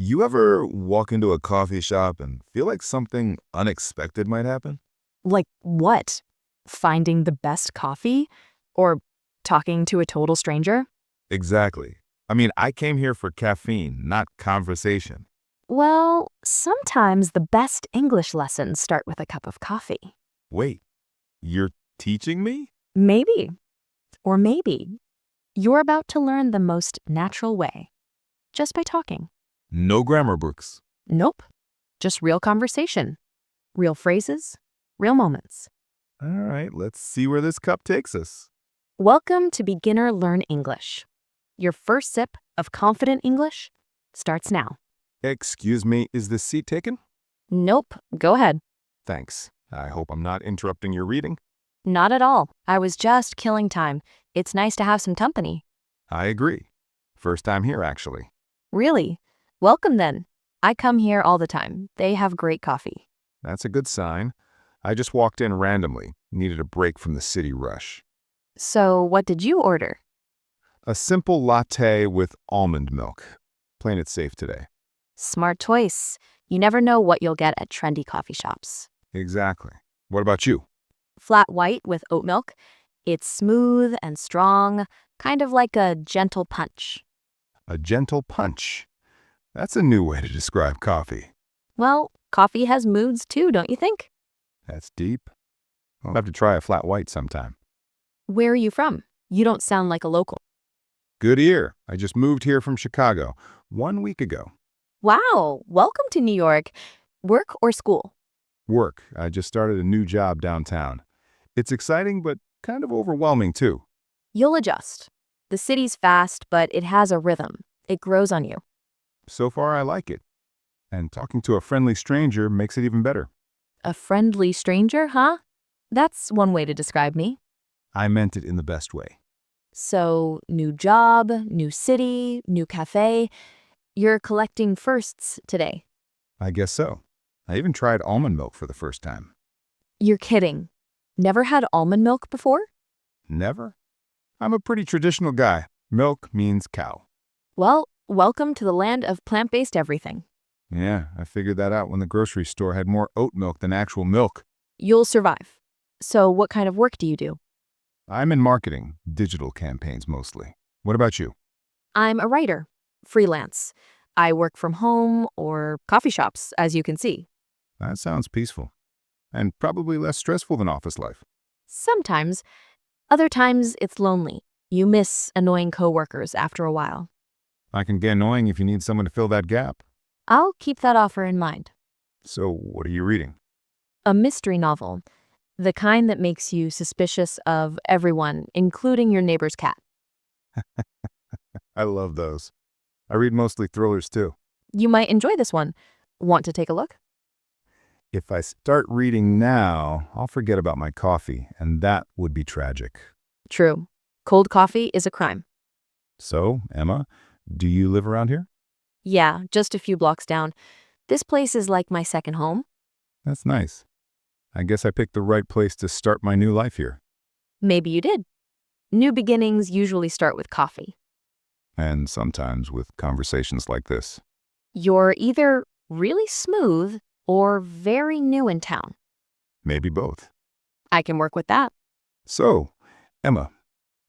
You ever walk into a coffee shop and feel like something unexpected might happen? Like what? Finding the best coffee? Or talking to a total stranger? Exactly. I came here for caffeine, not conversation. Well, sometimes the best English lessons start with a cup of coffee. Wait, you're teaching me? Maybe, or maybe, you're about to learn the most natural way, just by talking. No grammar books. Nope, just real conversation, real phrases, real moments. All right, let's see where this cup takes us. Welcome to Beginner Learn English. Your first sip of confident English starts now. Excuse me, is this seat taken? Nope, go ahead. Thanks. I hope I'm not interrupting your reading. Not at all. I was just killing time. It's nice to have some company. I agree. First time here, actually. Really? Welcome then. I come here all the time. They have great coffee. That's a good sign. I just walked in randomly, needed a break from the city rush. So, what did you order? A simple latte with almond milk. Playing it safe today. Smart choice. You never know what you'll get at trendy coffee shops. Exactly. What about you? Flat white with oat milk. It's smooth and strong, kind of like a gentle punch. A gentle punch. That's a new way to describe coffee. Well, coffee has moods too, don't you think? That's deep. I'll have to try a flat white sometime. Where are you from? You don't sound like a local. Good ear. I just moved here from Chicago 1 week ago. Wow, welcome to New York. Work or school? Work. I just started a new job downtown. It's exciting, but kind of overwhelming too. You'll adjust. The city's fast, but it has a rhythm. It grows on you. So far, I like it. And talking to a friendly stranger makes it even better. A friendly stranger, huh? That's one way to describe me. I meant it in the best way. So, new job, new city, new cafe. You're collecting firsts today. I guess so. I even tried almond milk for the first time. You're kidding. Never had almond milk before? Never? I'm a pretty traditional guy. Milk means cow. Well, welcome to the land of plant-based everything. Yeah, I figured that out when the grocery store had more oat milk than actual milk. You'll survive. So, what kind of work do you do? I'm in marketing, digital campaigns mostly. What about you? I'm a writer, freelance. I work from home or coffee shops, as you can see. That sounds peaceful. And probably less stressful than office life. Sometimes. Other times, it's lonely. You miss annoying coworkers after a while. I can get annoying if you need someone to fill that gap. I'll keep that offer in mind. So, what are you reading? A mystery novel. The kind that makes you suspicious of everyone, including your neighbor's cat. I love those. I read mostly thrillers too. You might enjoy this one. Want to take a look? If I start reading now, I'll forget about my coffee, and that would be tragic. True. Cold coffee is a crime. So, Emma, do you live around here? Yeah, just a few blocks down. This place is like my second home. That's nice. I guess I picked the right place to start my new life here. Maybe you did. New beginnings usually start with coffee. And sometimes with conversations like this. You're either really smooth or very new in town. Maybe both. I can work with that. So, Emma,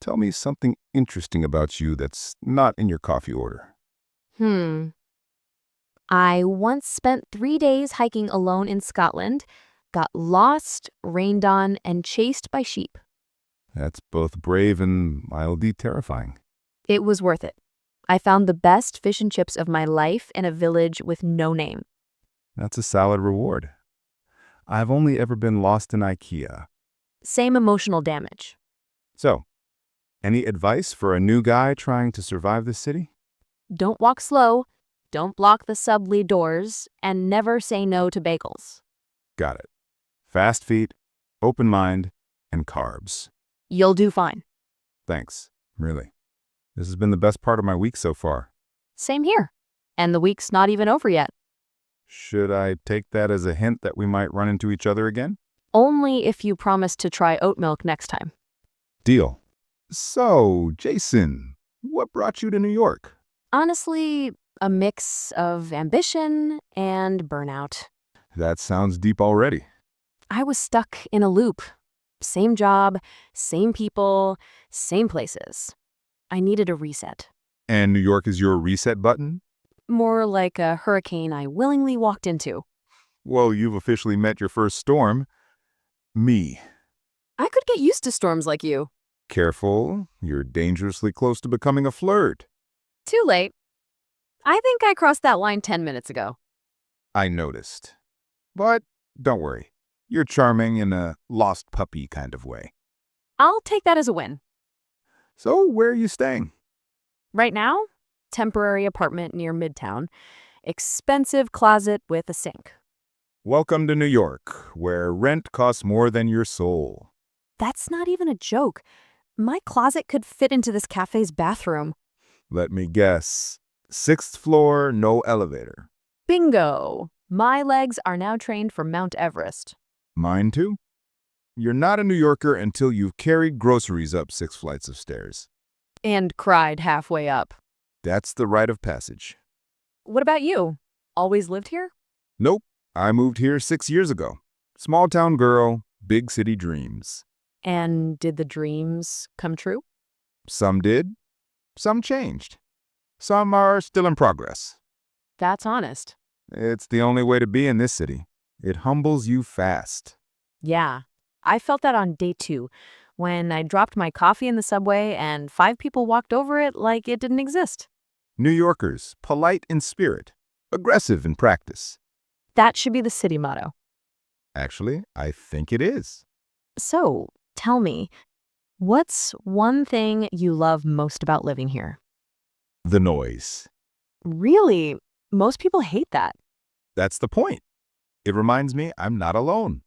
tell me something interesting about you that's not in your coffee order. I once spent 3 days hiking alone in Scotland, got lost, rained on, and chased by sheep. That's both brave and mildly terrifying. It was worth it. I found the best fish and chips of my life in a village with no name. That's a solid reward. I've only ever been lost in IKEA. Same emotional damage. So, any advice for a new guy trying to survive this city? Don't walk slow, don't block the subway doors, and never say no to bagels. Got it. Fast feet, open mind, and carbs. You'll do fine. Thanks, really. This has been the best part of my week so far. Same here. And the week's not even over yet. Should I take that as a hint that we might run into each other again? Only if you promise to try oat milk next time. Deal. So, Jason, what brought you to New York? Honestly, A mix of ambition and burnout. That sounds deep already. I was stuck in a loop. Same job, same people, same places. I needed a reset. And New York is your reset button? More like a hurricane I willingly walked into. Well, you've officially met your first storm. Me. I could get used to storms like you. Careful, you're dangerously close to becoming a flirt. Too late. I think I crossed that line 10 minutes ago. I noticed. But don't worry, you're charming in a lost puppy kind of way. I'll take that as a win. So where are you staying? Right now, temporary apartment near Midtown. Expensive closet with a sink. Welcome to New York, where rent costs more than your soul. That's not even a joke. My closet could fit into this cafe's bathroom. Let me guess. 6th floor, no elevator. Bingo! My legs are now trained for Mount Everest. Mine too. You're not a New Yorker until you've carried groceries up 6 flights of stairs. And cried halfway up. That's the rite of passage. What about you? Always lived here? Nope, I moved here 6 years ago. Small town girl, big city dreams. And did the dreams come true? Some did, some changed. Some are still in progress. That's honest. It's the only way to be in this city. It humbles you fast. Yeah, I felt that on day 2, when I dropped my coffee in the subway and 5 people walked over it like it didn't exist. New Yorkers, polite in spirit, aggressive in practice. That should be the city motto. Actually, I think it is. So, tell me, what's one thing you love most about living here? The noise. Really? Most people hate that. That's the point. It reminds me I'm not alone.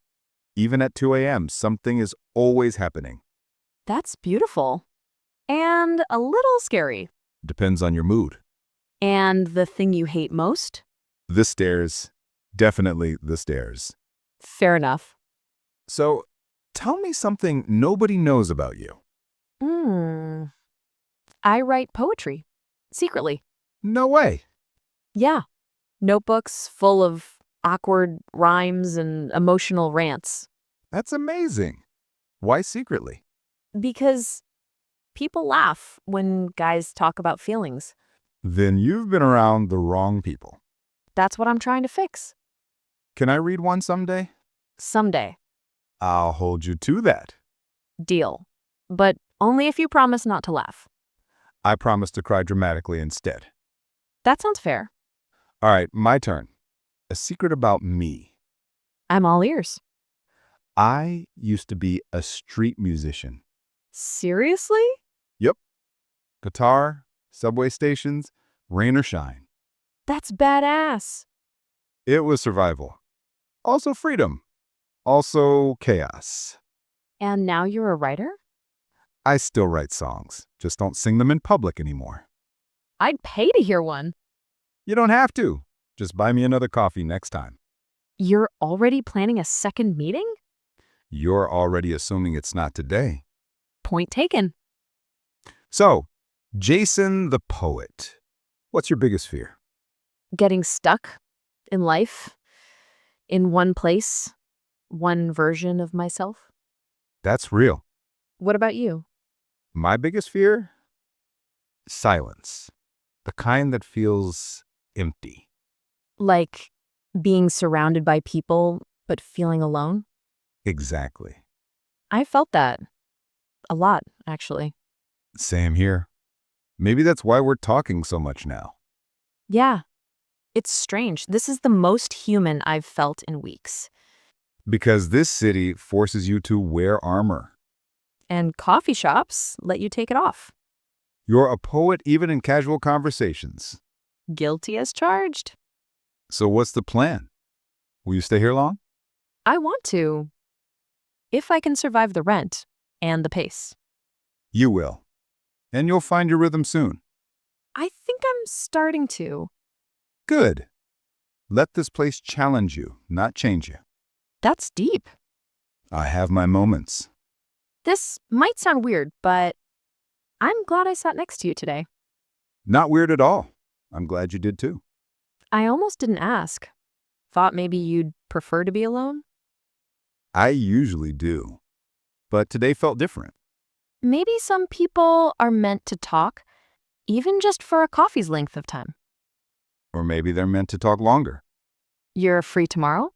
Even at 2 a.m., something is always happening. That's beautiful. And a little scary. Depends on your mood. And the thing you hate most? The stairs. Definitely the stairs. Fair enough. So, tell me something nobody knows about you. I write poetry. Secretly. No way. Yeah. Notebooks full of awkward rhymes and emotional rants. That's amazing. Why secretly? Because people laugh when guys talk about feelings. Then you've been around the wrong people. That's what I'm trying to fix. Can I read one someday? Someday. I'll hold you to that. Deal. But only if you promise not to laugh. I promise to cry dramatically instead. That sounds fair. All right, my turn. A secret about me. I'm all ears. I used to be a street musician. Seriously? Yep. Guitar, subway stations, rain or shine. That's badass. It was survival. Also freedom. Also chaos. And now you're a writer? I still write songs, just don't sing them in public anymore. I'd pay to hear one. You don't have to. Just buy me another coffee next time. You're already planning a second meeting? You're already assuming it's not today. Point taken. So, Jason the poet. What's your biggest fear? Getting stuck in life, in one place, one version of myself. That's real. What about you? My biggest fear? Silence. The kind that feels empty. Like being surrounded by people, but feeling alone? Exactly. I felt that. A lot, actually. Same here. Maybe that's why we're talking so much now. Yeah. It's strange. This is the most human I've felt in weeks. Because this city forces you to wear armor. And coffee shops let you take it off. You're a poet even in casual conversations. Guilty as charged. So what's the plan? Will you stay here long? I want to. If I can survive the rent and the pace. You will. And you'll find your rhythm soon. I think I'm starting to. Good. Let this place challenge you, not change you. That's deep. I have my moments. This might sound weird, but I'm glad I sat next to you today. Not weird at all. I'm glad you did too. I almost didn't ask. Thought maybe you'd prefer to be alone? I usually do, but today felt different. Maybe some people are meant to talk, even just for a coffee's length of time. Or maybe they're meant to talk longer. You're free tomorrow?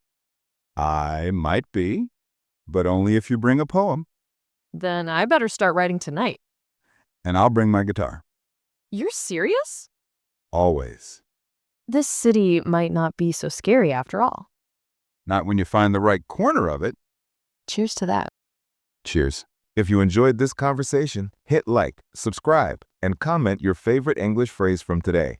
I might be, but only if you bring a poem, Then I better start writing tonight. and I'll bring my guitar. You're serious? Always. This city might not be so scary after all. Not when you find the right corner of it. Cheers to that. Cheers. If you enjoyed this conversation, hit like, subscribe, and comment your favorite English phrase from today.